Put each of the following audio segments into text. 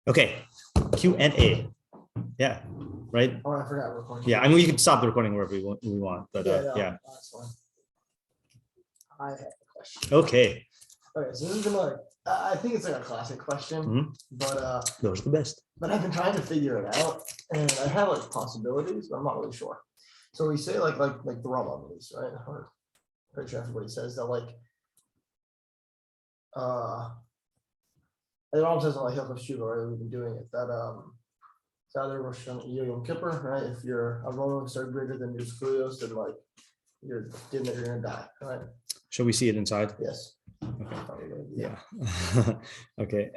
Okay, Q&A. Yeah, right? Oh, I forgot recording. Yeah, I mean, we can stop the recording wherever we want, but yeah. That's fine. I have a question. Okay. Okay, so this is gonna I think it's like a classic question, but those are the best. But I've been trying to figure it out, and I have like possibilities, but I'm not really sure. So we say like the Rambam release, right? Or pretty sure everybody says that like the Rambam says on like hillel Teshuvah, right? We've been doing it that it's either Rosh and Yom Kippur, right? If your observance are greater than your zchuyos, then like you're gonna die, right? Shall we see it inside? Yes. Okay. Yeah. Okay.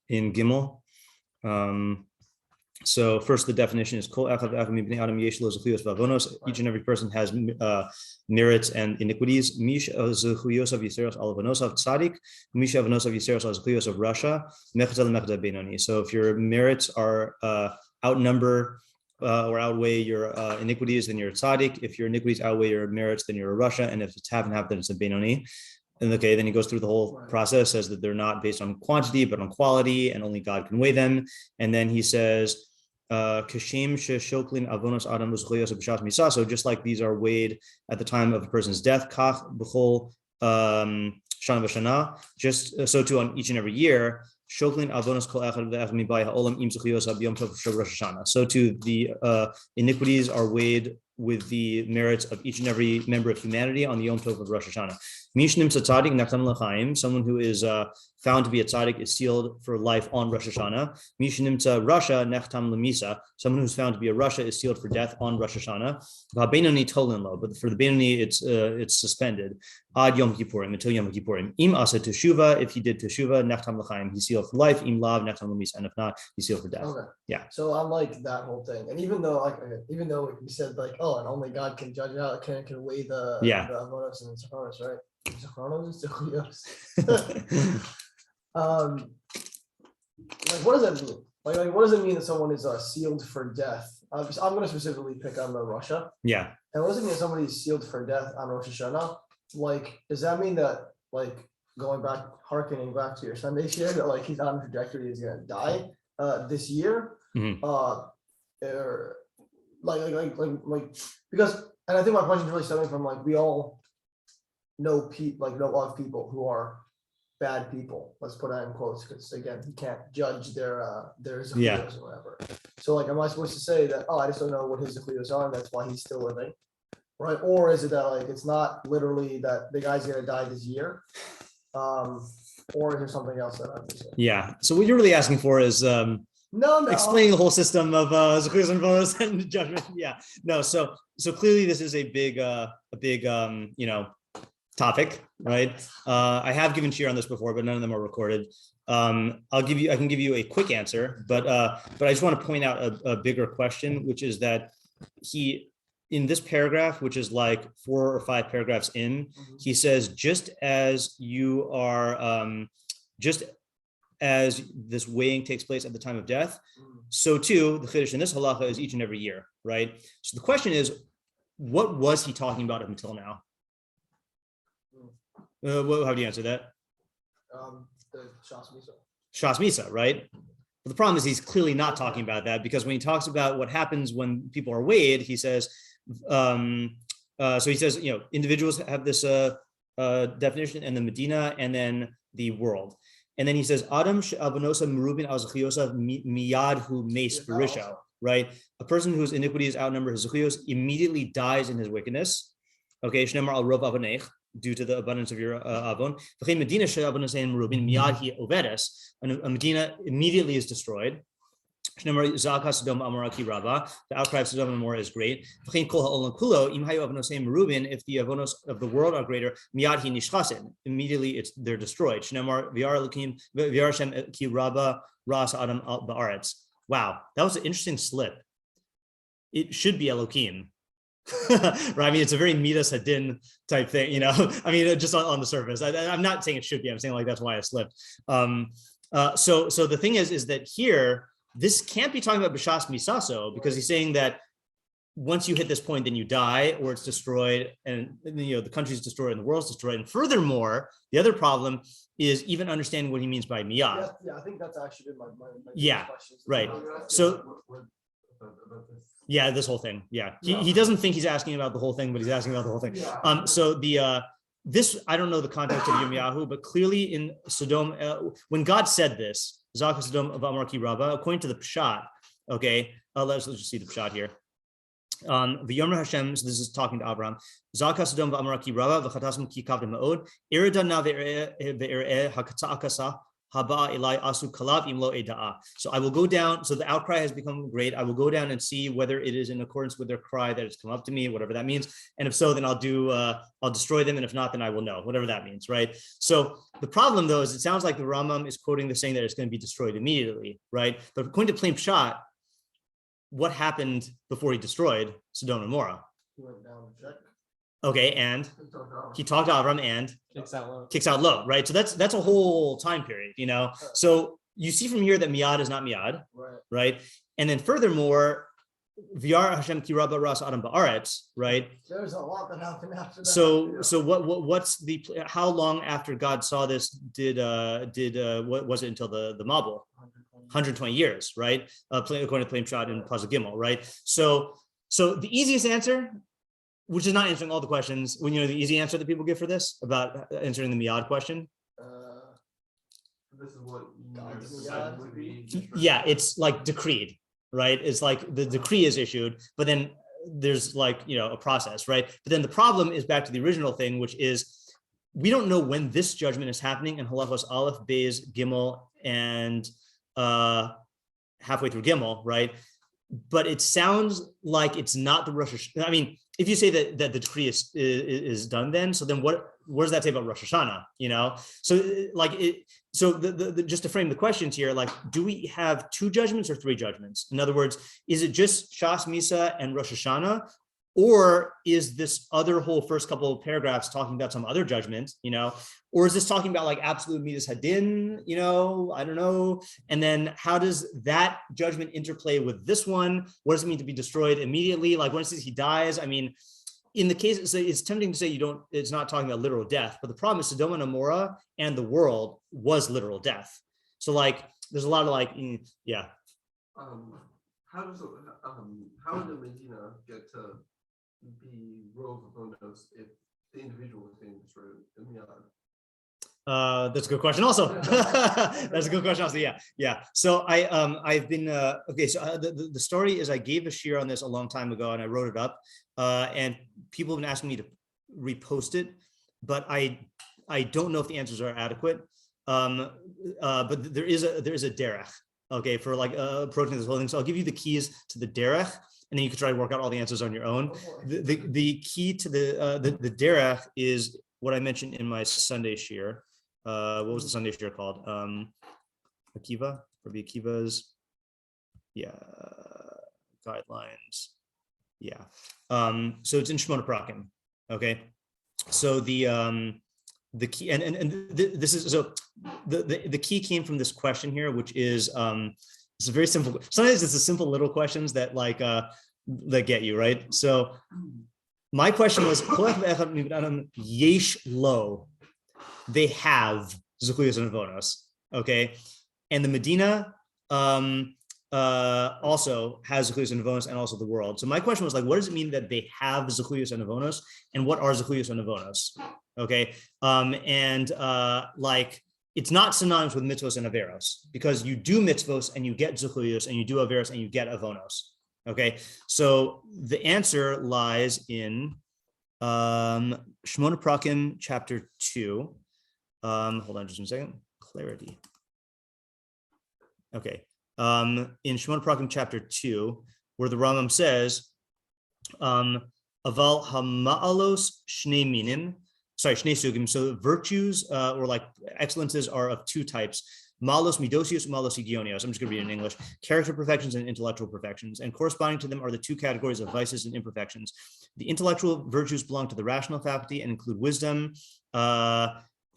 In Gimel. So first, the definition is each and every person has merits and iniquities. So if your merits are outnumber or outweigh your iniquities, then you're a tzaddik. If your iniquities outweigh your merits, then you're a rasha. And if it's half and half, then it's a benoni. And okay, then he goes through the whole process, says that they're not based on quantity, but on quality, and only God can weigh them. And then he says, so just like these are weighed at the time of a person's death, just so too on each and every year. So too the iniquities are weighed with the merits of each and every member of humanity on the Yom Tov of Rosh Hashanah. Someone who is found to be a tzaddik is sealed for life on Rosh Hashanah. Someone who's found to be a rasha is sealed for death on Rosh Hashanah. But for the benoni, it's suspended ad Yom Kippurim, until Yom Kippurim. Im Aseres Ymei Teshuvah, if he did Teshuvah, nechtam l'chaim, he's sealed for life. Im lav nechtam l'misa, and if not, he's sealed for death. Okay. Yeah. So I like that whole thing, and even though we said like, oh, and only God can judge out, can weigh the avonos and zchuyos, right? Zchuyos, like what does that mean? Like what does it mean that someone is sealed for death? I'm going to specifically pick on the Russia. Yeah. And what does it mean that somebody is sealed for death on Rosh Hashanah? Like, does that mean that like harkening back to your Sunday share, that like he's on a trajectory, he's going to die this year? Or like because, and I think my question is really stemming from like we all know of people who are bad people. Let's put that in quotes because again, you can't judge their zchuyos or whatever. So like, am I supposed to say that I just don't know what his zchuyos are and that's why he's still living, right? Or is it that like it's not literally that the guy's gonna die this year, or is there something else that I'm missing? Yeah. So what you're really asking for is no. Explaining the whole system of zchuyos and bonus and judgment. Yeah. No. So clearly this is a big topic, right? I have given shir on this before, but none of them are recorded. I can give you a quick answer, but I just want to point out a bigger question, which is that in this paragraph, which is like 4 or 5 paragraphs in, he says, just as you are, just as this weighing takes place at the time of death, so too the chiddush in this halacha is each and every year, right? So the question is, what was he talking about up until now? How do you answer that? The Shas Misa, right? But the problem is he's clearly not talking about that, because when he talks about what happens when people are weighed, he says, so he says, individuals have this definition, and the Medina, and then the world. And then he says, Adam she'avonosa merubin al zchuyos miyad hu meis berisha, right? A person whose iniquities outnumber his zchuyos immediately dies in his wickedness. Okay, shnemar al rov avonech, due to the abundance of your avon. Medina she'avonosein merubin miyad hi ovedes, and a Medina immediately is destroyed. The outcry of Sodom and Gomorrah is great. If the avonos of the world are greater, immediately they're destroyed. Wow, that was an interesting slip. It should be Elohim. Right? I mean, it's a very midas hadin type thing, I mean, just on the surface. I'm not saying it should be. I'm saying like that's why I slipped. So the thing is that here, this can't be talking about b'shas misaso, because he's saying that once you hit this point, then you die, or it's destroyed, and the country's destroyed and the world's destroyed. And furthermore, the other problem is even understanding what he means by miyad. Yeah, I think that's actually been my yeah, questions. Right. So yeah, this whole thing. Yeah, he doesn't think he's asking about the whole thing, but he's asking about the whole thing. So the this, I don't know the context of Yirmiyahu, but clearly in Sodom, when God said this, Zaka Sodom of Amarki Rabba, according to the Pshat, okay, let's just see the Pshat here. V'yomer Hashem, so this is talking to Abraham. Zaka Sodom v'Amaraki Rabba v'chatasm ki kavdem ma'od irida na ve'ereh hakata'akasa haba ilai asu kalav imlo eda'a. So I will go down. So the outcry has become great. I will go down and see whether it is in accordance with their cry that has come up to me, whatever that means. And if so, then I'll destroy them. And if not, then I will know, whatever that means, right? So the problem, though, is it sounds like the Rambam is quoting the saying that it's going to be destroyed immediately, right? But according to plain Pshat, what happened before he destroyed Sodom and Gomorrah? He went down to check. Okay, and he talked to Avram and kicks out low, right? So that's a whole time period, So you see from here that miyad is not miyad, right? And then furthermore, V'yar Hashem ki rabba ras adam ba'aretz, right? There's a lot that happened after that. So what's the, how long after God saw this did what was it until the Mabul? 120 years, right? According to plain Pshat in Pasuk Gimel, right? So the easiest answer, which is not answering all the questions, when the easy answer that people give for this about answering the miyad question. This is what would be. Yeah, it's like decreed, right? It's like the decree is issued, but then there's like a process, right? But then the problem is back to the original thing, which is we don't know when this judgment is happening in halachos aleph, beis, gimel, and halfway through gimel, right? But it sounds like it's not the Rosh Hashanah. I mean, if you say that the decree is done, then what does that say about Rosh Hashanah? So just to frame the questions here, like, do we have 2 judgments or 3 judgments? In other words, is it just Shas Misa and Rosh Hashanah, or is this other whole first couple of paragraphs talking about some other judgment? Or is this talking about like absolute midas hadin? I don't know. And then how does that judgment interplay with this one? What does it mean to be destroyed immediately? Like when it says he dies, I mean, in the case, it's tempting to say it's not talking about literal death, but the problem is Sodom and Gomorrah and the world was literal death. So like, there's a lot of like, yeah. How would the Medina get to be roles of bonus if the individual was being destroyed in the other? That's a good question also. That's a good question also. Yeah. So I've been okay. So the story is I gave a shir on this a long time ago and I wrote it up, and people have been asking me to repost it, but I don't know if the answers are adequate. But there is a derech, okay, for like approaching this whole thing. So I'll give you the keys to the derech, and then you can try to work out all the answers on your own. The key to the derech is what I mentioned in my Sunday shir. What was the Sunday shir called? Akiva, Rabbi Akiva's, guidelines. Yeah. So it's in Shmona Perakim. Okay. So the key and this is so the key came from this question here, which is it's a very simple. Sometimes it's the simple little questions that like that get you right. So my question was yesh lo. They have Zechuyos and Avonos, okay? And the Medina also has Zechuyos and Avonos and also the world. So my question was like, what does it mean that they have Zechuyos and Avonos, and what are Zechuyos and Avonos, okay? Like, it's not synonymous with mitzvos and averos, because you do mitzvos and you get Zechuyos, and you do averos and you get Avonos, okay? So the answer lies in Shmona Perakim chapter 2. Hold on just a second. Clarity. Okay. In Shmona Perakim chapter 2, where the Rambam says, Aval hama'alos shnei minim, shnei sugim. So virtues or like excellences are of 2 types. Malos midosios, malos igionios. I'm just going to read it in English. Character perfections and intellectual perfections. And corresponding to them are the 2 categories of vices and imperfections. The intellectual virtues belong to the rational faculty and include wisdom,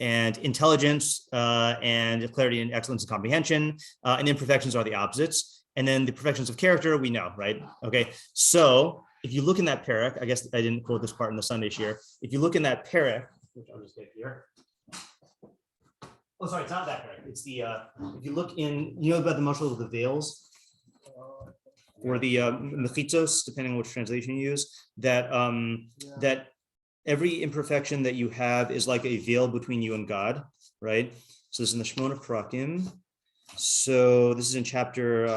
and intelligence, and clarity and excellence and comprehension, and imperfections are the opposites. And then the perfections of character, we know, right? Okay, so if you look in that parak, I guess I didn't quote this part in the Sunday shir. If you look in that parak, which I'll just get here. Oh, sorry, it's not that parak. It's the if you look in, you know about the mashal of the veils, or the mechitzos, depending on which translation you use, that that every imperfection that you have is like a veil between you and God, right? So this is in the Shmona Perakim. So this is in chapter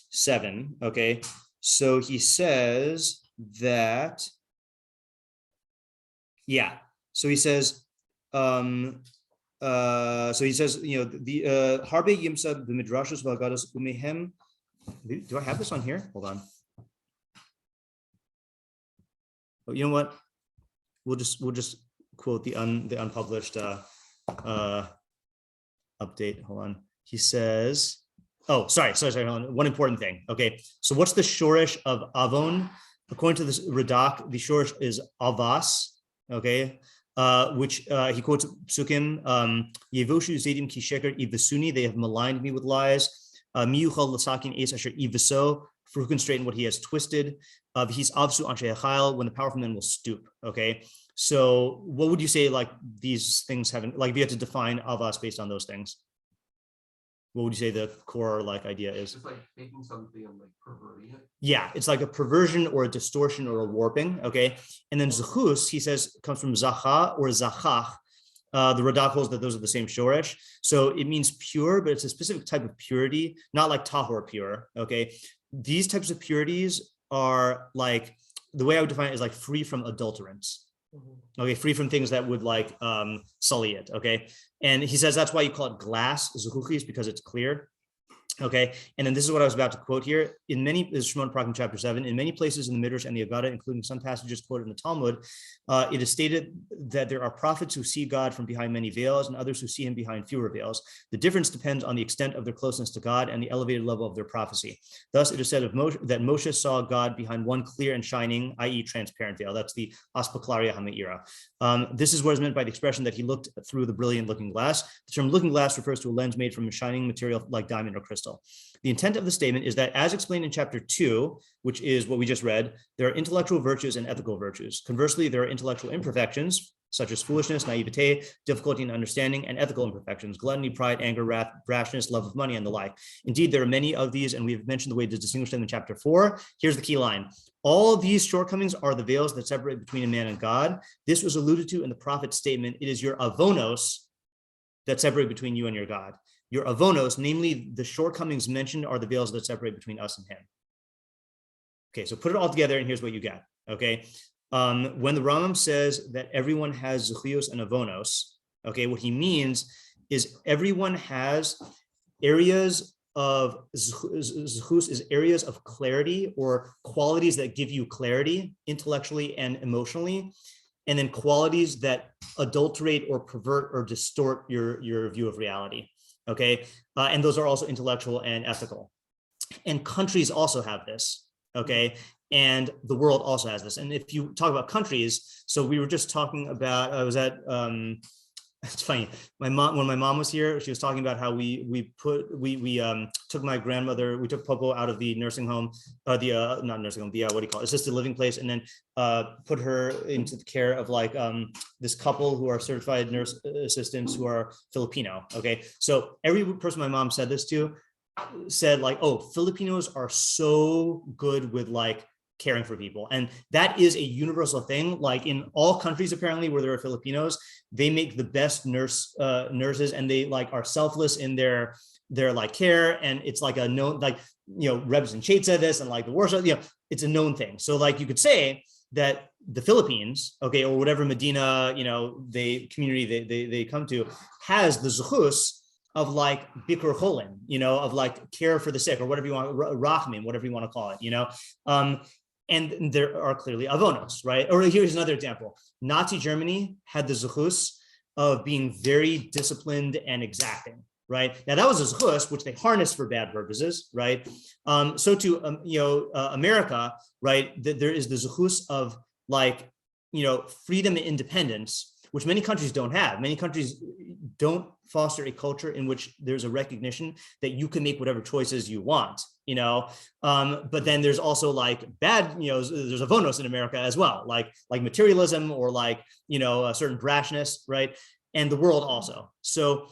7. Okay, so he says that, yeah. So he says, the Harbe Yimsa b'midrashos v'agados umehem. Do I have this on here? Hold on. Oh, you know what? We'll just quote the unpublished update. Hold on. He says, oh, sorry. Hold on. One important thing. Okay. So what's the shorish of avon? According to this Radak, the shorish is avas. Okay. Which he quotes psukim, Yevoshu Zadim ki sheker ivasuni, they have maligned me with lies. Miyuchal lasakin es asher ivaso, for who can straighten what he has twisted. He's avsu anshe echayil, when the powerful men will stoop. Okay, so what would you say, like, these things haven't, like, if you had to define avas based on those things, what would you say the core, like, idea is? It's like taking something and like perverting it. Yeah, it's like a perversion or a distortion or a warping. Okay, and then zechus, he says, comes from zacha or zachach. The Radak holds that those are the same shoresh. So it means pure, but it's a specific type of purity, not like tahor pure. Okay, these types of purities are like, the way I would define it is like free from adulterants. Okay, free from things that would like sully it. Okay, and he says that's why you call it glass zuchuchis, because it's clear. Okay, and then this is what I was about to quote here. In many, this is Shmona Perakim chapter 7, in many places in the Midrash and the Avodah, including some passages quoted in the Talmud, it is stated that there are prophets who see God from behind many veils and others who see him behind fewer veils. The difference depends on the extent of their closeness to God and the elevated level of their prophecy. Thus, it is said of Moshe, that Moshe saw God behind one clear and shining, i.e. transparent veil. That's the aspaklaria hameira. This is what is meant by the expression that he looked through the brilliant looking glass. The term looking glass refers to a lens made from a shining material like diamond or crystal. The intent of the statement is that, as explained in chapter 2, which is what we just read, there are intellectual virtues and ethical virtues. Conversely, there are intellectual imperfections, such as foolishness, 'a.ו.ת, difficulty in understanding, and ethical imperfections, gluttony, pride, anger, wrath, brashness, love of money, and the like. Indeed, there are many of these, and we've mentioned the way to distinguish them in chapter 4. Here's the key line. All of these shortcomings are the veils that separate between a man and God. This was alluded to in the prophet's statement. It is your avonos that separate between you and your God. Your avonos, namely the shortcomings mentioned, are the veils that separate between us and him. Okay, so put it all together and here's what you get. Okay, when the Rambam says that everyone has zechios and avonos, okay, what he means is everyone has areas of zechus, is areas of clarity or qualities that give you clarity intellectually and emotionally, and then qualities that adulterate or pervert or distort your view of reality. Okay, and those are also intellectual and ethical. And countries also have this, okay? And the world also has this. And if you talk about countries, so we were just talking about, I was at, it's funny, when my mom was here, she was talking about how we took my grandmother, we took Popo out of the nursing home, not nursing home, the what do you call it, assisted living place, and then put her into the care of like this couple who are certified nurse assistants who are Filipino. Okay, so every person my mom said this to said like, oh, Filipinos are so good with like caring for people. And that is a universal thing. Like in all countries, apparently, where there are Filipinos, they make the best nurses, and they like are selfless in their like care. And it's like a known, like, you know, Rebs and Chait said this, and like the Warsaw, you know, it's a known thing. So like you could say that the Philippines, okay, or whatever Medina, you know, community they come to, has the zechus of like bikur cholin, you know, of like care for the sick, or whatever you want, rachmin, whatever you want to call it, you know. And there are clearly avonos, right? Or here's another example. Nazi Germany had the zechus of being very disciplined and exacting, right? Now that was a zechus which they harnessed for bad purposes, right? So too, you know, America, right? There is the zechus of like, you know, freedom and independence, which many countries don't have. Many countries don't foster a culture in which there's a recognition that you can make whatever choices you want, but then there's also like bad, there's avonos in America as well, like materialism or like, a certain brashness, right? And the world also. So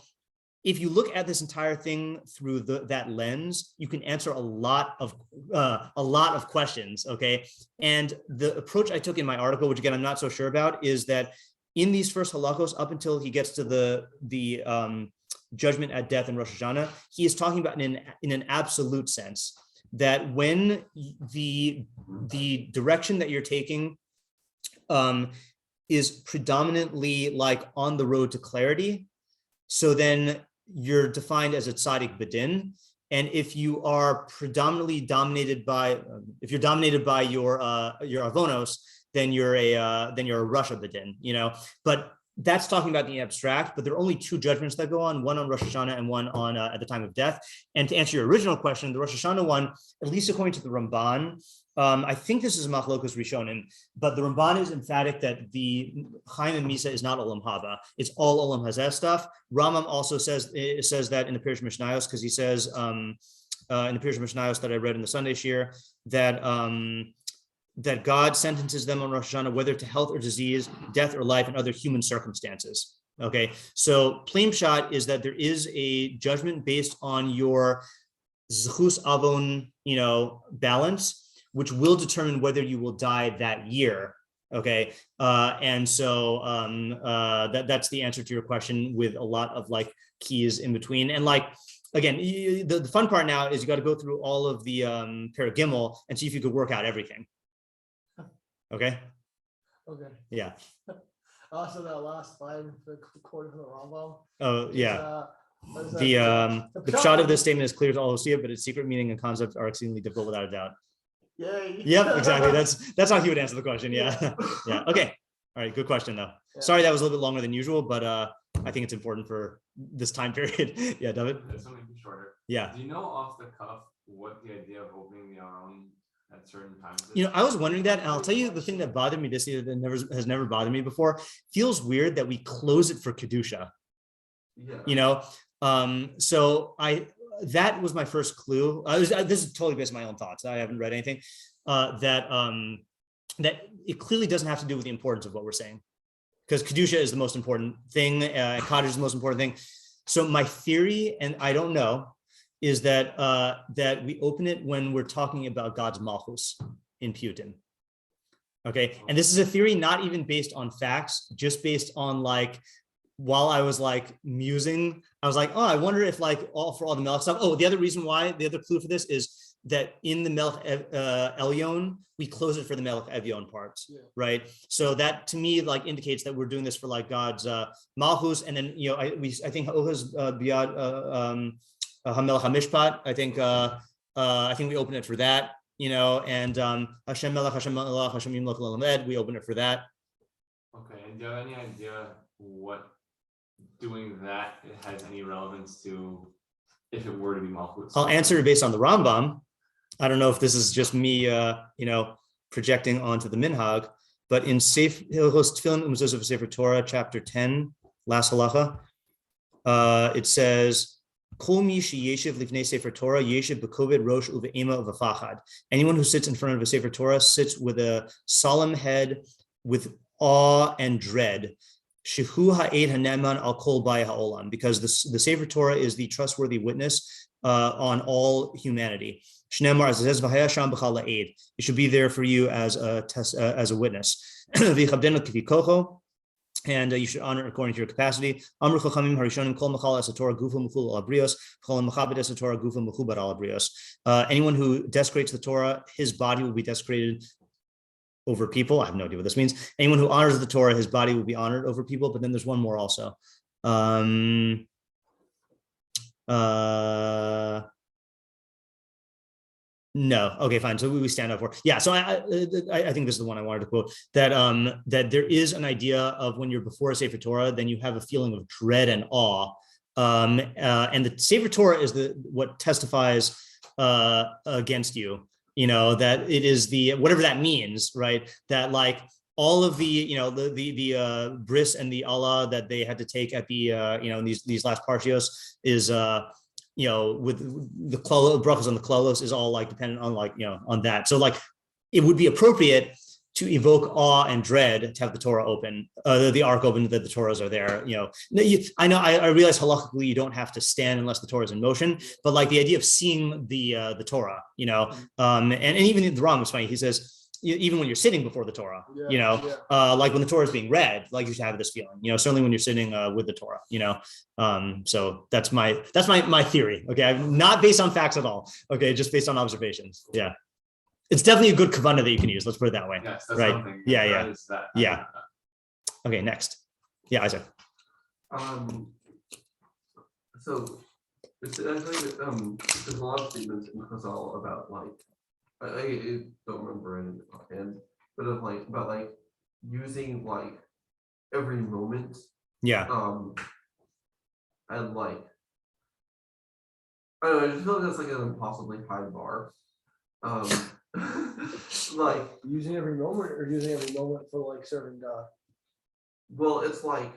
if you look at this entire thing through that lens, you can answer a lot of questions, okay? And the approach I took in my article, which again, I'm not so sure about, is that in these first halachos, up until he gets to the judgment at death in Rosh Hashanah, he is talking about in an absolute sense that when the direction that you're taking is predominantly like on the road to clarity, so then you're defined as a tzaddik b'din. And if you are predominantly dominated by, if you're dominated by your avonos, then you're a Rosh b'din, But that's talking about the abstract. But there are only two judgments that go on: one on Rosh Hashanah and one on at the time of death. And to answer your original question, the Rosh Hashanah one, at least according to the Ramban, I think this is Machlokas Rishonim, but the Ramban is emphatic that the Chaim and Misa is not Olam Haba; it's all Olam Hazeh stuff. Rambam also says that in the Pirish Mishnayos, because he says in the Pirish Mishnayos that I read in the Sunday shir that that God sentences them on Rosh Hashanah whether to health or disease, death or life, and other human circumstances. Okay, so plain shot is that there is a judgment based on your zchus avon, balance, which will determine whether you will die that year. Okay, and so that's the answer to your question, with a lot of like keys in between. And like again, the fun part now is you got to go through all of the paragimel and see if you could work out everything. Okay. Okay. Yeah. Also, that last line, the quote from the Rambam. Oh yeah. The pshat of this statement is clear to all who see it, but its secret meaning and concepts are exceedingly difficult without a doubt. Yay. Yep, exactly. That's how he would answer the question. Yeah. Yeah. Okay. All right. Good question though. Yeah. Sorry that was a little bit longer than usual, but I think it's important for this time period. Yeah, David. It's only shorter. Yeah. Do you know off the cuff what the idea of opening the Aron at certain times is? I was wondering that, and I'll tell you the thing that bothered me this year that has never bothered me before. Feels weird that we close it for kedusha. Yeah. So that was my first clue. This is totally based on my own thoughts. I haven't read anything that it clearly doesn't have to do with the importance of what we're saying, because kedusha is the most important thing, and kaddish is the most important thing. So my theory, and I don't know, is that that we open it when we're talking about God's malchus in Piyutim. Okay, and this is a theory not even based on facts, just based on like, while I was like musing, I was like, oh, I wonder if like all the Melech stuff. Oh, the other reason why, the other clue for this is that in the Melech Elyon, we close it for the Melech Evyon parts, right? So that to me like indicates that we're doing this for like God's malchus, and then I think Ohaz Biad HaMelech HaMishpat. I think we open it for that, and Hashem Melech, Hashem Melech, Hashem Yimlech L'Lamed, we open it for that. Okay, and do you have any idea what doing that has any relevance to if it were to be malchus? I'll answer it based on the Rambam. I don't know if this is just me, projecting onto the minhag, but in Hilchos Tefillin ומזוזה וספר Torah, chapter 10, last halacha, it says, Kol mi sheyeshiv lifnei sefer Torah yeshiv b'koved rosh uve'ema uv'fachad. Anyone who sits in front of a sefer Torah sits with a solemn head, with awe and dread. Shehu ha'ed haneman al kol bay ha'olam, because the sefer Torah is the trustworthy witness on all humanity. Shneimar azeh v'haya sham b'chal ha'ed. It should be there for you as a witness. V'yichabdenu k'fi kocho. And you should honor it according to your capacity. Amru chachamim harishonim kol machal es haTorah gufa mechul al abrios, kol mechabed es haTorah gufa mechubad al abrios. Anyone who desecrates the Torah, his body will be desecrated over people. I have no idea what this means. Anyone who honors the Torah, his body will be honored over people. But then there's one more also. No. Okay, fine. So we stand up for. Yeah. So I think this is the one I wanted to quote, that that there is an idea of when you're before a Sefer Torah, then you have a feeling of dread and awe. And the Sefer Torah is what testifies against you. That it is the whatever that means, right? That like all of the bris and the Allah that they had to take at the in these last partios is with the brachos on the klolos is all like dependent on on that. So like it would be appropriate to evoke awe and dread to have the Torah open, the ark open, that the Torahs are there. I realize halakhically you don't have to stand unless the Torah is in motion, but like the idea of seeing the Torah, and even the Ram is funny. He says even when you're sitting before the Torah, like when the Torah is being read, like you should have this feeling, certainly when you're sitting with the Torah, so that's my theory. Okay, I'm not based on facts at all. Okay, just based on observations. Yeah. It's definitely a good kavanah that you can use. Let's put it that way. Yes, that's right. Something. Yeah. That. Yeah. Okay, next. Yeah, Isaac. So it's, I think there's a lot of statements in Chazal about I don't remember any offhand, but about using every moment. Yeah. And I don't know, I just feel like that's an impossibly high bar. Using every moment or using every moment for serving God. Well, it's what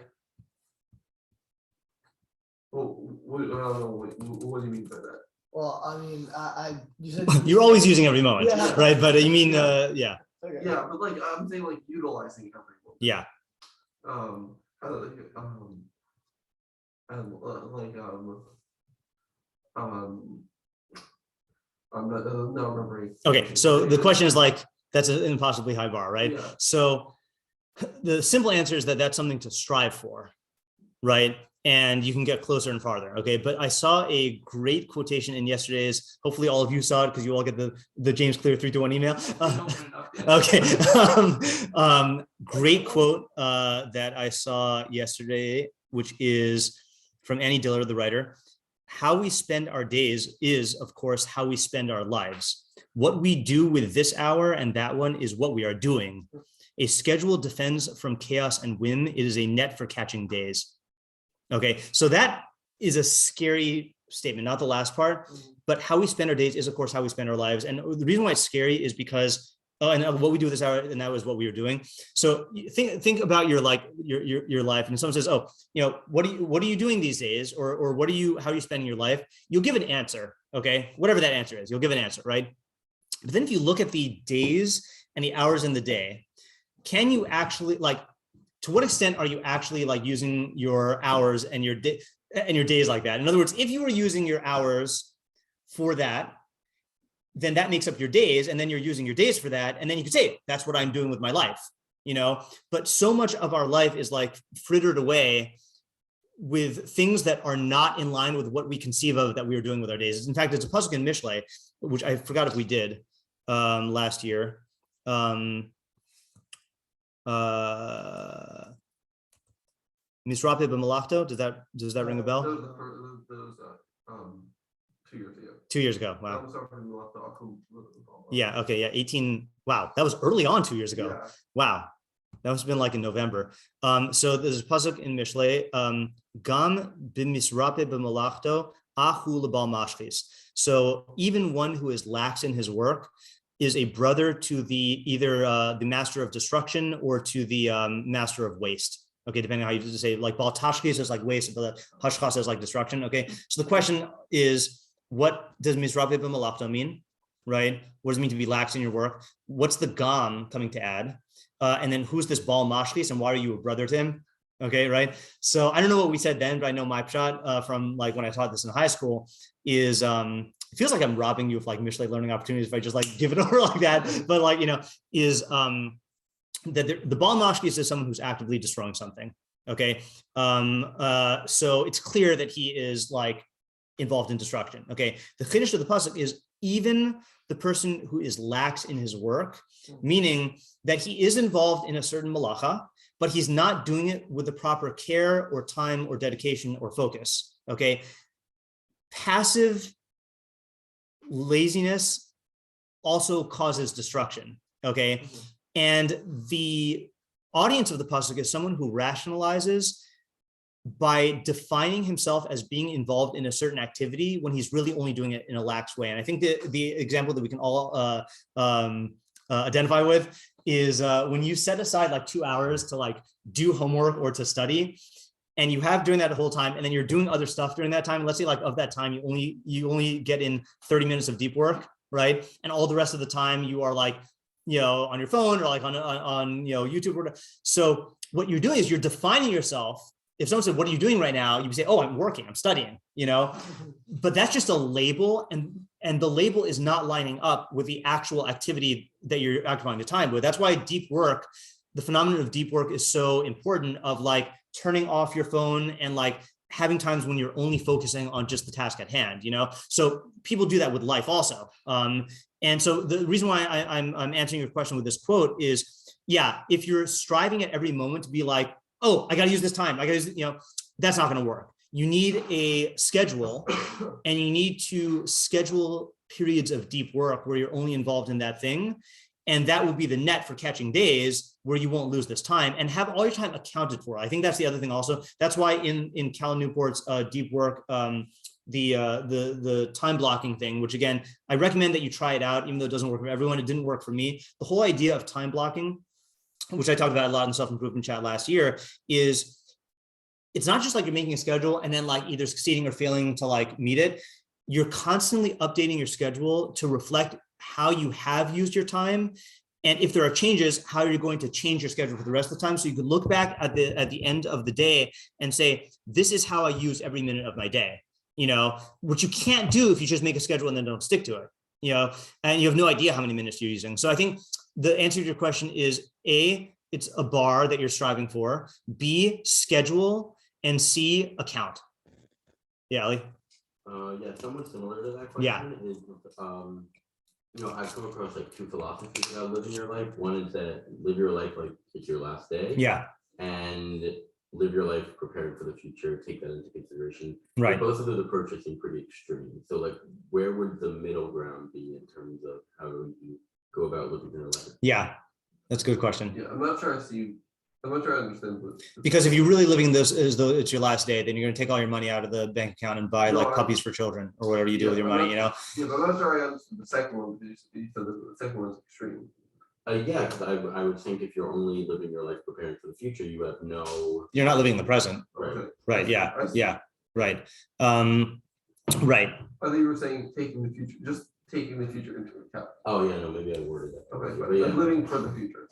do you mean by that? Well, I mean, you said you're always using every moment, yeah. right? But you mean, yeah. Okay. Yeah, but I'm saying utilizing every moment. Yeah. I'm not remembering. Okay, so the question is that's an impossibly high bar, right? Yeah. So the simple answer is that that's something to strive for, right? And you can get closer and farther. Okay, but I saw a great quotation in yesterday's. Hopefully, all of you saw it because you all get the James Clear 321 email. Okay, great quote that I saw yesterday, which is from Annie Diller, the writer. How we spend our days is, of course, how we spend our lives. What we do with this hour and that one is what we are doing. A schedule defends from chaos and whim. It is a net for catching days. Okay, so that is a scary statement, not the last part, but how we spend our days is, of course, how we spend our lives. And the reason why it's scary is because, and what we do this hour, and that was what we were doing. So think about your life, and someone says, "Oh, what are you doing these days?" or how are you spending your life? You'll give an answer, okay, whatever that answer is, you'll give an answer, right? But then if you look at the days and the hours in the day, can you actually to what extent are you actually using your hours and your days like that? In other words, if you were using your hours for that, then that makes up your days, and then you're using your days for that, and then you could say that's what I'm doing with my life, But so much of our life is frittered away with things that are not in line with what we conceive of that we are doing with our days. In fact, it's a pasuk in Mishlei, which I forgot if we did last year. Misrape b'malachto, does that ring a bell? Those 2 years ago. 2 years ago. Wow. Yeah. Okay. Yeah. 18. Wow. That was early on 2 years ago. Yeah. Wow. That must have been in November. So there's a pasuk in Mishlei, Gam b'misrape b'malachto ahu lebal mashchis. So even one who is lax in his work is a brother to either the master of destruction or to the master of waste. Okay, depending on how you say, bal tashchis is waste, but hashchas is destruction. Okay, so the question is, what does misrape b'malachto mean, right? What does it mean to be lax in your work? What's the gam coming to add? And then who's this bal mashchis, and why are you a brother to him? Okay, right? So I don't know what we said then, but I know my pshat from when I taught this in high school is it feels like I'm robbing you of Mishlei learning opportunities if I just give it over like that. But is that the bal mashchis is someone who's actively destroying something. Okay, so it's clear that he is involved in destruction. Okay, the chiddush of the pasuk is even the person who is lax in his work, meaning that he is involved in a certain malacha, but he's not doing it with the proper care or time or dedication or focus. Okay, passive laziness also causes destruction. Okay, and the audience of the pasuk is someone who rationalizes by defining himself as being involved in a certain activity when he's really only doing it in a lax way. And I think the example that we can all identify with is when you set aside like 2 hours to like do homework or to study, and you have during that whole time, and then you're doing other stuff during that time. Let's say like of that time, you only get in 30 minutes of deep work, right? And all the rest of the time you are like, on your phone or like on YouTube or whatever. So what you're doing is you're defining yourself. If someone said, "What are you doing right now?" You would say, "Oh, I'm working, I'm studying," but that's just a label, and the label is not lining up with the actual activity that you're occupying the time with. That's why deep work, the phenomenon of deep work is so important, of like turning off your phone and like having times when you're only focusing on just the task at hand, So people do that with life also. And so the reason why I'm answering your question with this quote is, if you're striving at every moment to be like, oh, I got to use this time, I got to use, that's not going to work. You need a schedule, and you need to schedule periods of deep work where you're only involved in that thing. And that will be the net for catching days where you won't lose this time, and have all your time accounted for. I think that's the other thing also. That's why in Cal Newport's deep work, the time blocking thing, which again, I recommend that you try it out, even though it doesn't work for everyone. It didn't work for me. The whole idea of time blocking, which I talked about a lot in self-improvement chat last year, is it's not just like you're making a schedule and then like either succeeding or failing to like meet it. You're constantly updating your schedule to reflect how you have used your time. And if there are changes, how you're going to change your schedule for the rest of the time. So you could look back at the end of the day and say, this is how I use every minute of my day, which you can't do if you just make a schedule and then don't stick to it, and you have no idea how many minutes you're using. So I think the answer to your question is A, it's a bar that you're striving for, B, schedule, and C, account. Yeah, Ali? Somewhat similar to that question is, I've come across like two philosophies about living your life. One is that live your life like it's your last day. Yeah. And live your life preparing for the future, take that into consideration. Right. But both of those approaches seem pretty extreme. So like, where would the middle ground be in terms of how you go about living your life? Yeah, that's a good question. Yeah, I'm not sure I understand what. Because if you're really living this as though it's your last day, then you're going to take all your money out of the bank account and buy puppies for children or whatever you do with your money, Yeah, but I'm not sure I understood the second one, because you said the second one's extreme. Because I would think if you're only living your life preparing for the future, you have you're not living in the present. Okay. Right. Yeah. Right. Right. I thought you were saying taking the future into account. Oh yeah, no, maybe I worded that. Okay, but living for the future.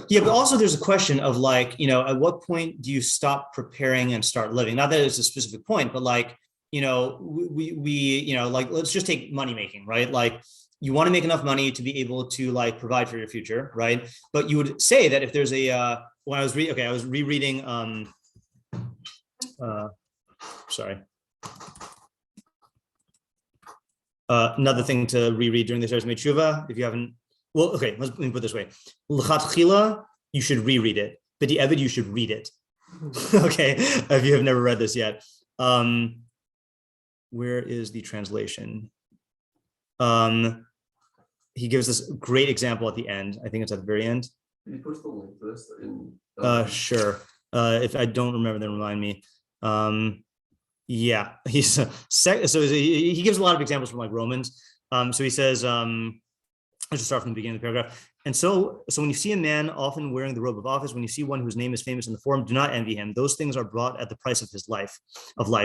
Yeah, but also there's a question of like, at what point do you stop preparing and start living? Not that it's a specific point, but like, we like, let's just take money making, right? Like, you want to make enough money to be able to like provide for your future, right? But you would say that if there's a when I was rereading another thing to reread during the Aseres Ymei Teshuvah, if you haven't, let me put it this way. L'chatchila, you should reread it. B'di'evid, you should read it. Okay, if you have never read this yet. Where is the translation? He gives this great example at the end. I think it's at the very end. Can you post the link to this in? Sure. If I don't remember, then remind me. He's he gives a lot of examples from like Romans. So he says, I'll just start from the beginning of the paragraph. And so when you see a man often wearing the robe of office, when you see one whose name is famous in the forum, do not envy him. Those things are bought at the price of his life.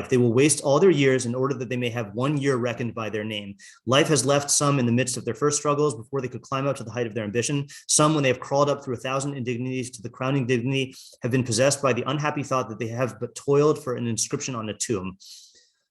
They will waste all their years in order that they may have 1 year reckoned by their name. Life has left some in the midst of their first struggles before they could climb up to the height of their ambition. Some, when they have crawled up through 1,000 indignities to the crowning dignity, have been possessed by the unhappy thought that they have but toiled for an inscription on a tomb.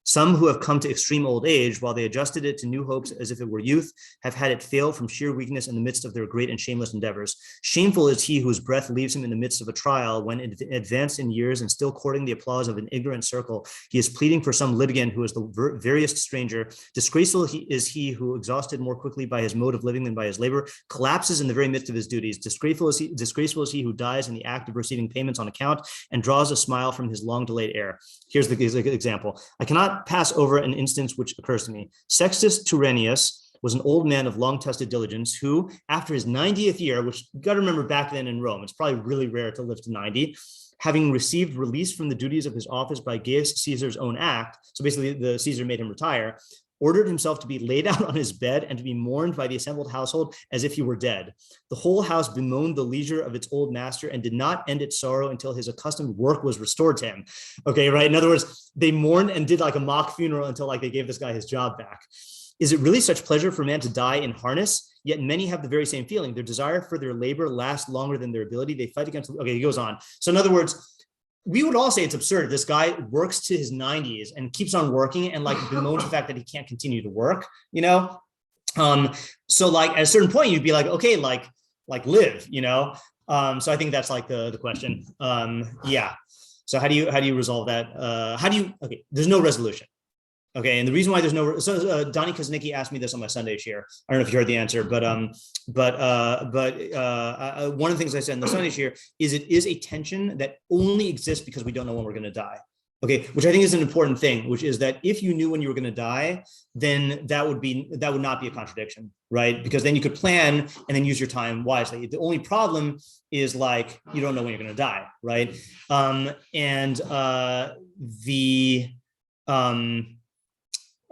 Some who have come to extreme old age, while they adjusted it to new hopes as if it were youth, have had it fail from sheer weakness in the midst of their great and shameless endeavors. Shameful is he whose breath leaves him in the midst of a trial, when advanced in years and still courting the applause of an ignorant circle, he is pleading for some litigant who is the veriest stranger. Disgraceful is he who, exhausted more quickly by his mode of living than by his labor, collapses in the very midst of his duties. Disgraceful is he who dies in the act of receiving payments on account and draws a smile from his long-delayed heir. Here's the example. I cannot pass over an instance which occurs to me. Sextus Tyrrenius was an old man of long-tested diligence who, after his 90th year, which you got to remember back then in Rome, it's probably really rare to live to 90, having received release from the duties of his office by Gaius Caesar's own act, so basically the Caesar made him retire, ordered himself to be laid out on his bed and to be mourned by the assembled household as if he were dead. The whole house bemoaned the leisure of its old master and did not end its sorrow until his accustomed work was restored to him. Okay, right? In other words, they mourned and did like a mock funeral until like they gave this guy his job back. Is it really such pleasure for man to die in harness? Yet many have the very same feeling. Their desire for their labor lasts longer than their ability. They fight against, okay, he goes on. So in other words, we would all say it's absurd. This guy works to his 90s and keeps on working and like bemoans the fact that he can't continue to work, you know? So like at a certain point, you'd be like, okay, like live, you know? So I think that's like the question. Yeah. So how do you resolve that? Okay, there's no resolution. Okay, and the reason why there's no, Donnie Kuznicki asked me this on my Sunday share. I don't know if you heard the answer, but one of the things I said in the Sunday share is it is a tension that only exists because we don't know when we're going to die. Okay, which I think is an important thing, which is that if you knew when you were going to die, then that would not be a contradiction, right? Because then you could plan and then use your time wisely. The only problem is like you don't know when you're going to die, right?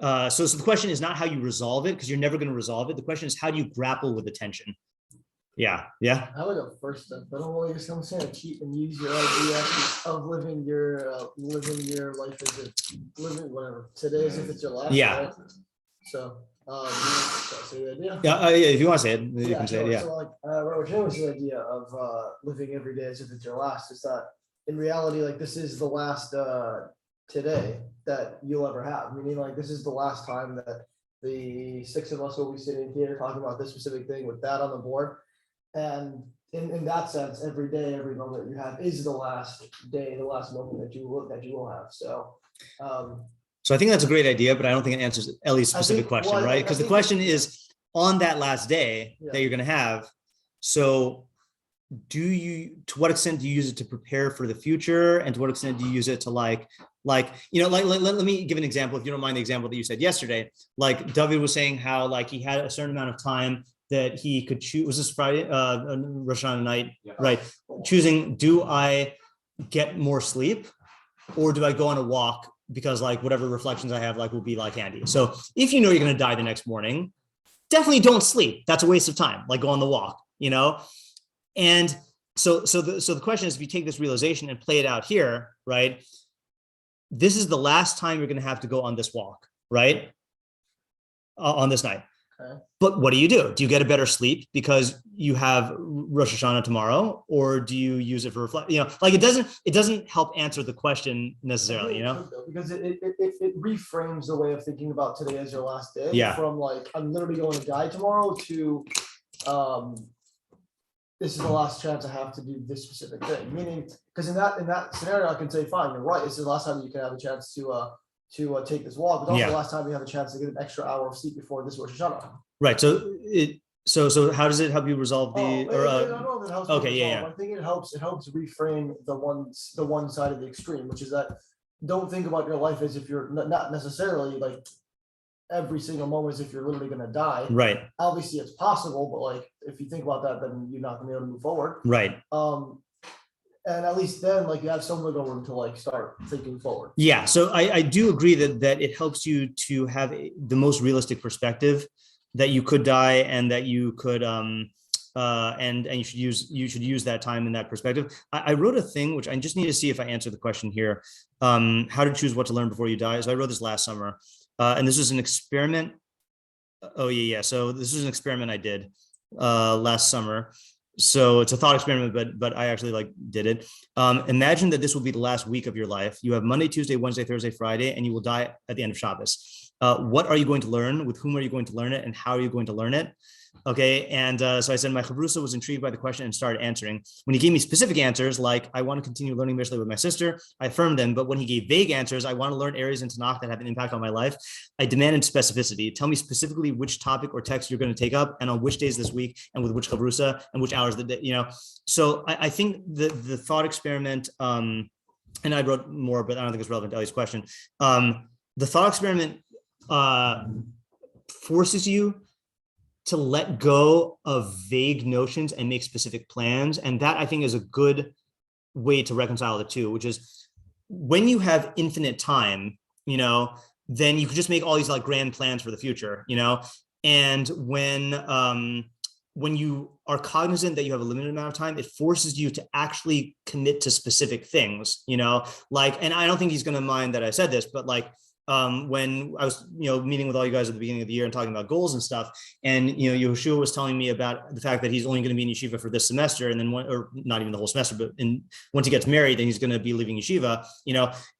So the question is not how you resolve it, because you're never going to resolve it. The question is how do you grapple with the tension? Yeah. I would go first step, but I'm always going to say keep and use your idea of living your life as if living whatever today as if it's your last. Yeah. Right? So, say the idea. Yeah. If you want to say it, you can say it. Yeah. So like Robert Schuman's idea of living every day as if it's your last is that in reality, like this is the last today that you'll ever have. Meaning like this is the last time that the six of us will be sitting here talking about this specific thing with that on the board. And in that sense, every day, every moment you have is the last day, the last moment that you will have. So I think that's a great idea, but I don't think it answers Ellie's specific question, right? Because the question is on that last day that you're going to have. So to what extent do you use it to prepare for the future? And to what extent do you use it to let me give an example. If you don't mind the example that you said yesterday, like David was saying how like he had a certain amount of time that he could choose. Was this Friday, Rosh Hashanah night, right? Choosing, do I get more sleep or do I go on a walk because like whatever reflections I have like will be like handy. So if you know you're going to die the next morning, definitely don't sleep. That's a waste of time. Like go on the walk, you know? And so the question is, if you take this realization and play it out here, right? This is the last time you're going to have to go on this walk, right? On this night. Okay. But what do? Do you get a better sleep because you have Rosh Hashanah tomorrow, or do you use it for reflect? You know, like it doesn't help answer the question necessarily, you know, because it reframes the way of thinking about today as your last day. Yeah. From like I'm literally going to die tomorrow to this is the last chance I have to do this specific thing. Meaning, because in that scenario, I can say, fine, you're right. This is the last time you can have a chance to take this walk, but also the last time you have a chance to get an extra hour of sleep before this Rosh Hashanah. Right. So how does it help you resolve the? I don't know if it helps. Okay. Yeah. I think it helps reframe the one side of the extreme, which is that don't think about your life as if you're not necessarily like every single moment as if you're literally going to die. Right. Obviously, it's possible, but like if you think about that, then you're not going to be able to move forward. Right. And at least then, like you have some wiggle room to like start thinking forward. Yeah. So I do agree that it helps you to have the most realistic perspective that you could die and that you could and you should use that time in that perspective. I wrote a thing which I just need to see if I answer the question here. How to choose what to learn before you die. So I wrote this last summer, and this was an experiment. Oh yeah. So this was an experiment I did last summer. So it's a thought experiment, but I actually like did it. Imagine that this will be the last week of your life. You have Monday, Tuesday, Wednesday, Thursday, Friday, and you will die at the end of Shabbos. What are you going to learn? With whom are you going to learn it? And how are you going to learn it? Okay. And so I said, my chavrusa was intrigued by the question and started answering. When he gave me specific answers, like I want to continue learning Mishnah with my sister, I affirmed them. But when he gave vague answers, I want to learn areas in Tanakh that have an impact on my life, I demanded specificity. Tell me specifically which topic or text you're going to take up and on which days this week and with which chavrusa and which hours the day, you know. So I think the thought experiment, and I wrote more, but I don't think it's relevant to Ellie's question. The thought experiment forces you to let go of vague notions and make specific plans. And that I think is a good way to reconcile the two, which is when you have infinite time, you know, then you could just make all these like grand plans for the future, and when you are cognizant that you have a limited amount of time, it forces you to actually commit to specific things, like, and I don't think he's going to mind that I said this, but like, when I was, meeting with all you guys at the beginning of the year and talking about goals and stuff, and, Yehoshua was telling me about the fact that he's only going to be in yeshiva for this semester, and then or not even the whole semester, but once he gets married, then he's going to be leaving yeshiva,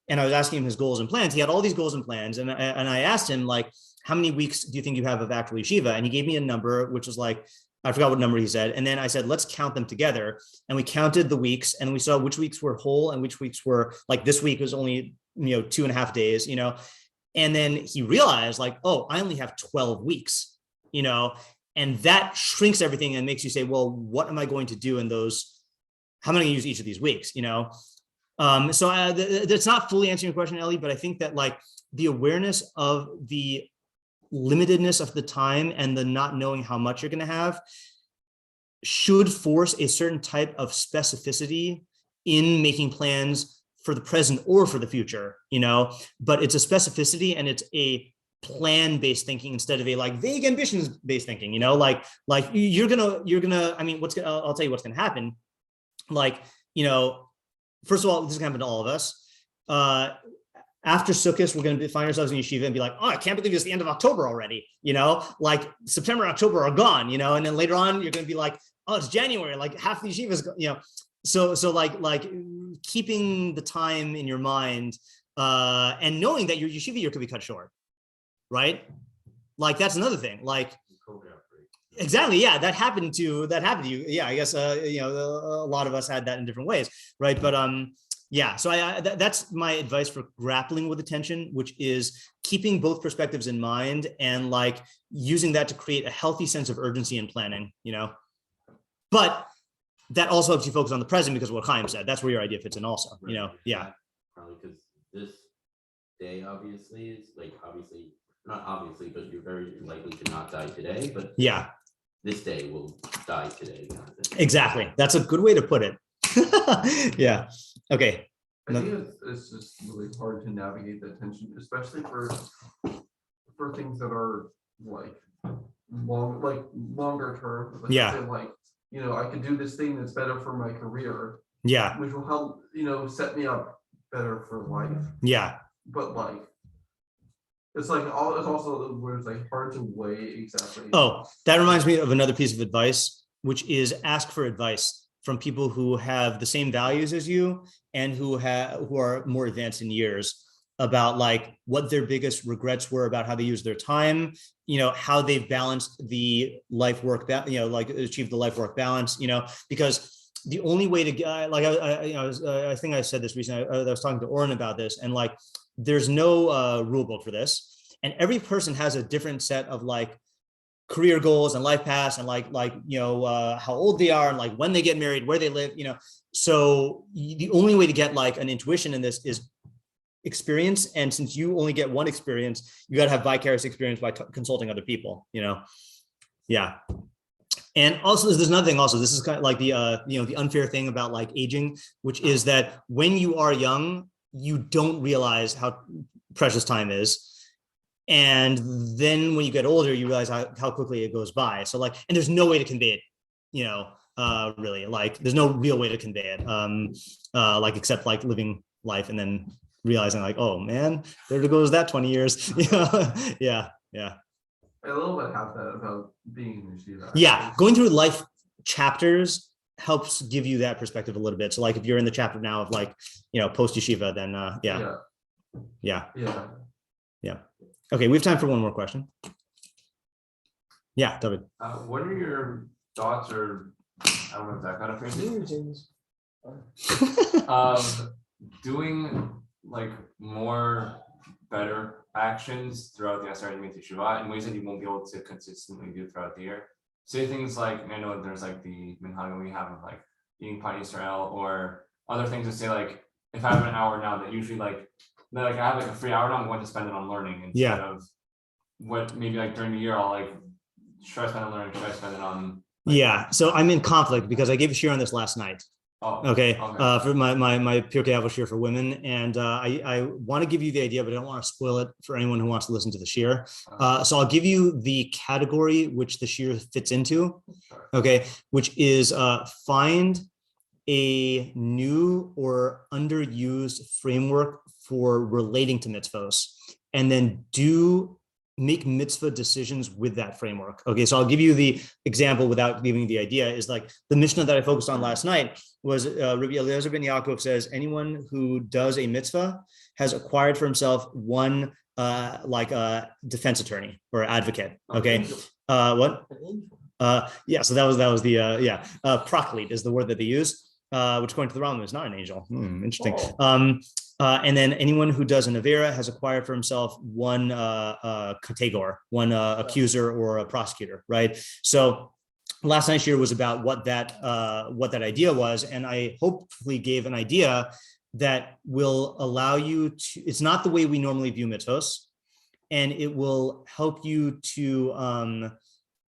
and I was asking him his goals and plans. He had all these goals and plans. And I asked him, like, how many weeks do you think you have of actual yeshiva? And he gave me a number, which was like, I forgot what number he said. And then I said, let's count them together. And we counted the weeks, and we saw which weeks were whole and which weeks were like, this week was only, 2.5 days, and then he realized like, oh, I only have 12 weeks, and that shrinks everything and makes you say, well, what am I going to do in those? How am I going to use each of these weeks, So that's not fully answering your question, Ellie, but I think that like the awareness of the limitedness of the time and the not knowing how much you're going to have should force a certain type of specificity in making plans for the present or for the future, but it's a specificity and it's a plan-based thinking instead of a like vague ambitions-based thinking, like you're gonna, I mean, I'll tell you what's gonna happen. Like, first of all, this is gonna happen to all of us. After Sukkot, we're going to find ourselves in yeshiva and be like, oh, I can't believe it's the end of October already. Like September and October are gone, and then later on, you're going to be like, oh, it's January, like half the yeshiva is, so like keeping the time in your mind and knowing that your yeshiva year could be cut short, right? Like, that's another thing. Like, exactly. Yeah. That happened to you. Yeah. I guess, a lot of us had that in different ways. Right. But, yeah, so that's my advice for grappling with attention, which is keeping both perspectives in mind and like using that to create a healthy sense of urgency and planning, but that also helps you focus on the present because of what Chaim said. That's where your idea fits in also, Right. Yeah. Probably because this day obviously is like, not obviously, because you're very likely to not die today, but Yeah, this day will die today. exactly. That's a good way to put it. Yeah. Okay. I think it's just really hard to navigate the tension, especially for things that are like longer term. Like, Yeah. say, like, I could do this thing that's better for my career, Yeah. which will help, set me up better for life. Yeah. But like, it's like it's also where it's like hard to weigh exactly. Oh, that reminds me of another piece of advice, which is ask for advice from people who have the same values as you and who are more advanced in years about like what their biggest regrets were about how they use their time, how they've balanced the life work, like achieve the life work balance, because the only way to get, like, I think I said this recently, I was talking to Aron about this, and like, there's no rule book for this. And every person has a different set of like career goals and life paths and how old they are and like when they get married, where they live, so the only way to get like an intuition in this is experience. And since you only get one experience, you got to have vicarious experience by consulting other people, Yeah. And also there's another thing also, this is kind of like the, the unfair thing about like aging, which is that when you are young, you don't realize how precious time is. And then when you get older, you realize how quickly it goes by. So like, and there's no way to convey it, really, like there's no real way to convey it, like, except like living life and then realizing like, oh man, there goes that 20 years. Yeah. I a little bit have that about being in yeshiva. Yeah. Going through life chapters helps give you that perspective a little bit. So like, if you're in the chapter now of like, post yeshiva, then Yeah. Okay, we have time for one more question. Yeah, David. What are your thoughts, or I don't know if that kind of phrase, doing like more better actions throughout the Aseres Ymei Teshuvah in ways that you won't be able to consistently do throughout the year? Say things like, I know there's like the minhag we have of like eating Pan Yisrael, or other things that say like, if I have an hour now that usually like I have like a free hour now, I'm going to spend it on learning instead of what maybe like during the year I'll like, should I spend it on learning, should I spend it on Yeah, so I'm in conflict because I gave a share on this last night. Okay, Okay. for my Pirkei Avos shir for women, and I want to give you the idea, but I don't want to spoil it for anyone who wants to listen to the shir. So I'll give you the category which the shir fits into. Sure. Okay, which is find a new or underused framework for relating to mitzvahs, and then make mitzvah decisions with that framework. Okay, so I'll give you the example without giving the idea. Is like the Mishnah that I focused on last night was Rabbi Eliezer ben Yaakov says anyone who does a mitzvah has acquired for himself one defense attorney or advocate. Okay, what? Yeah, so that was the proklete is the word that they use, which according to the Rambam is not an angel. Interesting. And then anyone who does an avera has acquired for himself one kategor, one accuser or a prosecutor, right? So last night's shir was about what that idea was, and I hopefully gave an idea that will allow you to. It's not the way we normally view mitzvos, and it will help you to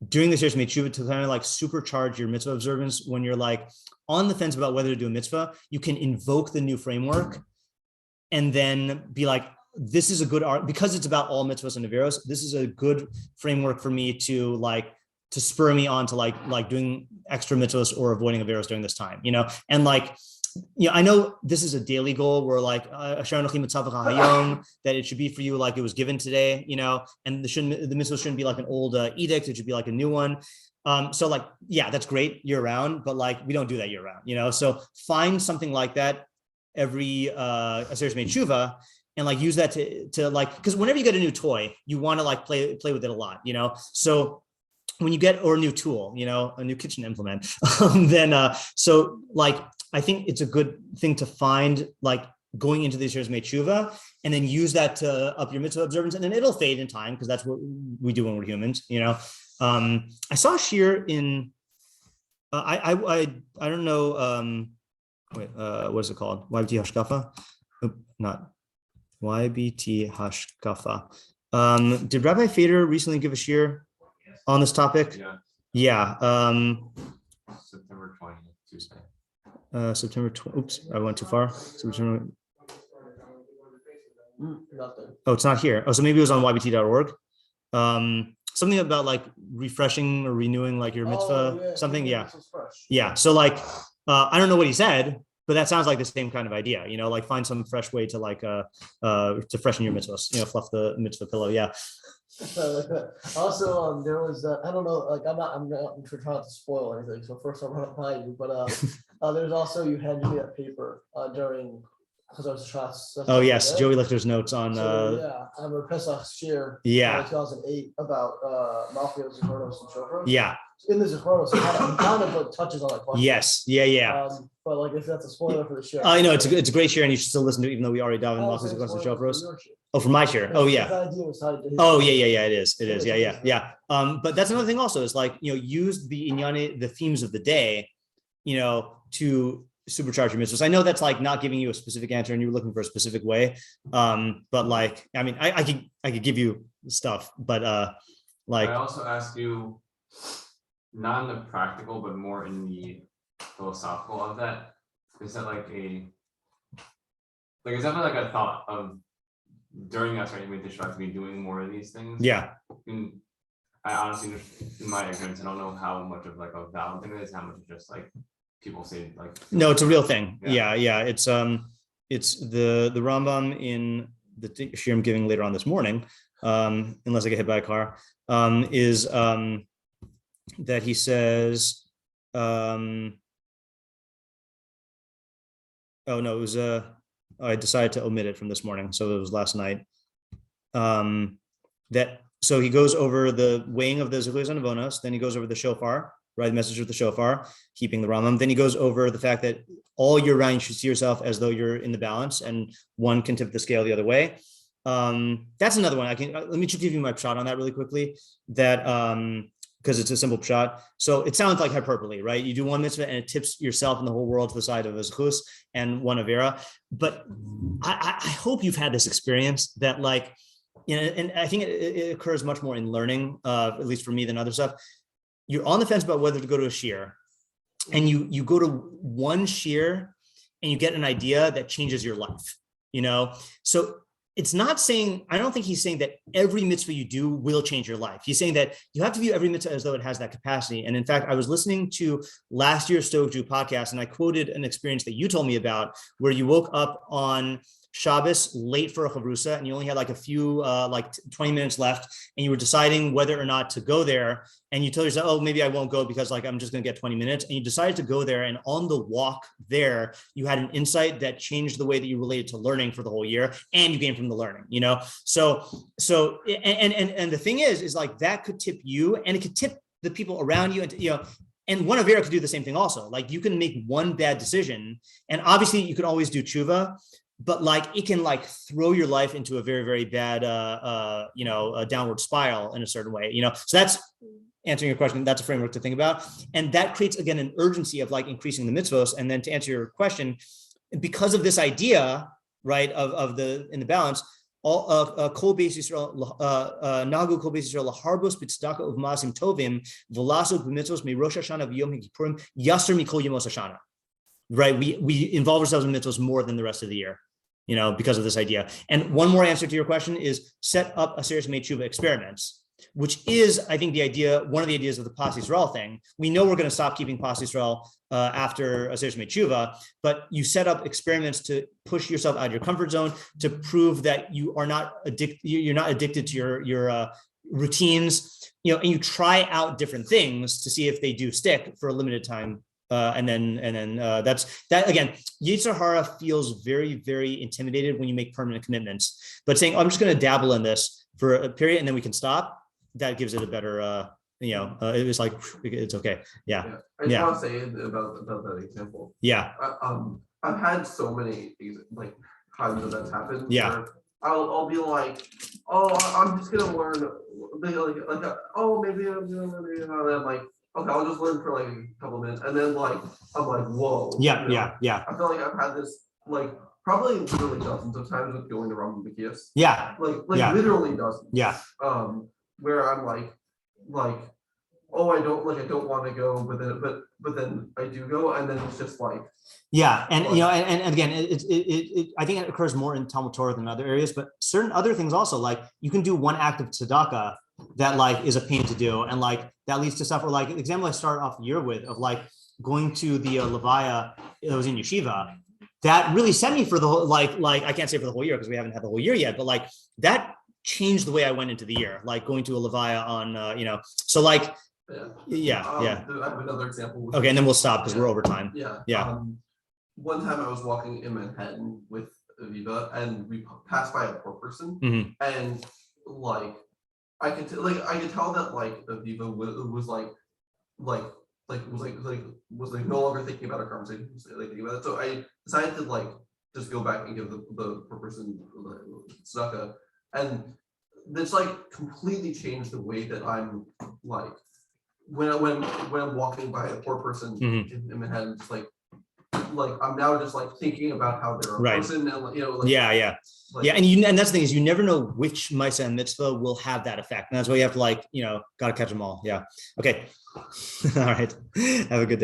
during the Aseres Ymei Teshuvah to kind of like supercharge your mitzvah observance when you're like on the fence about whether to do a mitzvah. You can invoke the new framework. And then be like, this is a good art because it's about all mitzvahs and averos. This is a good framework for me to spur me on to like doing extra mitzvahs or avoiding averos during this time, and I know this is a daily goal where like that it should be for you like it was given today, and the mitzvah shouldn't be like an old edict. It should be like a new one. So like, yeah, that's great year round, but like we don't do that year round, so find something like that every Aseres Ymei Teshuvah and like use that to like, because whenever you get a new toy, you want to like play with it a lot, so when you get or a new tool, a new kitchen implement, then so like I think it's a good thing to find like going into the Aseres Ymei Teshuvah and then use that to up your mitzvah observance, and then it'll fade in time because that's what we do when we're humans, I saw a shir in I don't know wait, what is it called? ע.ו.ת Hashkafa? Not ע.ו.ת Hashkafa. Did Rabbi Fader recently give a shir on this topic? Yeah. September 20th, Tuesday. September 20th. Oops, I went too far. September. Nothing. Oh, it's not here. Oh, so maybe it was on ع.vo.t.org. Something about like refreshing or renewing like your mitzvah, something. Yeah. So like, I don't know what he said, but that sounds like the same kind of idea, like find some fresh way to like to freshen your mitzvahs, fluff the mitzvah pillow. Yeah. Also, there was I don't know, like I'm trying to spoil anything. So first I'll run it by you, but there's also you handed me that paper during because I was shots. Oh yes, Joey Lichter's notes on. I'm a Pesach shir. 2008 about Mafia Zechronos and Shofar. Yeah. In the Zechronos, it kind of like touches on that question. Yes. Yeah. But like if that's a spoiler for the shir. I know it's a great share, and you should still listen to it, even though we already dive in Mafia Zechronos and Shofar. Oh, for my share. Oh yeah. Oh yeah. It is. Yeah. But that's another thing also is like use the inyane, the themes of the day, to supercharge your mitzvahs. I know that's like not giving you a specific answer and you're looking for a specific way. But like, I mean, I could give you stuff, but like. I also ask you, not in the practical, but more in the philosophical of that. Is that like is that like a thought of during that Aseres Ymei Teshuvah to be doing more of these things? Yeah. And I honestly, in my ignorance, I don't know how much of like a valid thing it is, how much is just like people say like. No, it's a real thing. Yeah. It's the Rambam in the shir I'm giving later on this morning, unless I get hit by a car, is that he says, oh no, it was I decided to omit it from this morning, so it was last night. So he goes over the weighing of the zechus and avonos, then he goes over the shofar, right? The message of the shofar, keeping the Rambam. Then he goes over the fact that all year round you should see yourself as though you're in the balance, and one can tip the scale the other way. That's another one. Let me just give you my pshat on that really quickly. That because it's a simple pshat. So it sounds like hyperbole, right? You do one mitzvah and it tips yourself and the whole world to the side of a zechus and one avera. But I hope you've had this experience that like, and I think it occurs much more in learning, at least for me, than other stuff. You're on the fence about whether to go to a shir, and you go to one shir and you get an idea that changes your life, So it's not saying, I don't think he's saying that every mitzvah you do will change your life. He's saying that you have to view every mitzvah as though it has that capacity. And in fact, I was listening to last year's Stoic Jew podcast, and I quoted an experience that you told me about where you woke up on Shabbos late for a chavrusa, and you only had like a few, 20 minutes left, and you were deciding whether or not to go there. And you told yourself, oh, maybe I won't go because I'm just going to get 20 minutes. And you decided to go there. And on the walk there, you had an insight that changed the way that you related to learning for the whole year, and you gained from the learning, So the thing is like that could tip you, and it could tip the people around you, and one Avera could do the same thing also. Like you can make one bad decision, and obviously you can always do tshuva, but it can throw your life into a very, very bad, a downward spiral in a certain way, So that's answering your question. That's a framework to think about. And that creates, again, an urgency of increasing the mitzvos. And then to answer your question, because of this idea, right, in the balance, all kol beis Yisrael nagu kol beis Yisrael laharbos b'tzedakah uv'ma'asim tovim v'lasu b'mitzvos me'rosh Hashanah v'yom HaKippurim yaser mikol yemos Hashanah. Right, we involve ourselves in mitzvahs more than the rest of the year, because of this idea. And one more answer to your question is set up Aseres Ymei Teshuvah experiments, which is, I think, one of the ideas of the Pas Yisrael thing. We know we're going to stop keeping Pas Yisrael after Aseres Ymei Teshuvah, but you set up experiments to push yourself out of your comfort zone, to prove that you are not you're not addicted to your routines, and you try out different things to see if they do stick for a limited time. And then that's that again. Yetzer Hara feels very, very intimidated when you make permanent commitments. But saying, I'm just going to dabble in this for a period and then we can stop. That gives it a better, it was like it's okay. Yeah. I just want to say about that example. Yeah. I've had so many times that that's happened. Yeah. Where I'll be like, oh, I'm just gonna learn. Oh, maybe I'm gonna learn. And I'm like, okay, I'll just learn for a couple minutes, and then I'm like, whoa. Yeah. I feel like I've had this probably literally dozens of times with going to Rambam B'Kias. Yeah. Literally dozens. Yeah. Where I'm oh, I don't want to go, but then I do go, and then it's just yeah, and and again, it I think it occurs more in Talmud Torah than other areas, but certain other things also, you can do one act of tzedakah that is a pain to do, and that leads to stuff. Or an example I started off the year with of going to the Levaya that was in yeshiva. That really set me for the whole I can't say for the whole year because we haven't had the whole year yet, but that changed the way I went into the year, going to a Levaya on so yeah. I have another example. Okay, and then we'll stop because we're over time. Yeah. One time I was walking in Manhattan with Aviva, and we passed by a poor person, and I could tell that Aviva was no longer thinking about our conversation, thinking about it. So I decided to just go back and give the poor person tzedakah, and this completely changed the way that I'm when I'm walking by a poor person in Manhattan, just I'm now just thinking about how they're a person, and yeah, and that's the thing is you never know which Maisa and mitzvah will have that effect, and that's why you have to got to catch them all. Yeah. Okay. All right. Have a good day.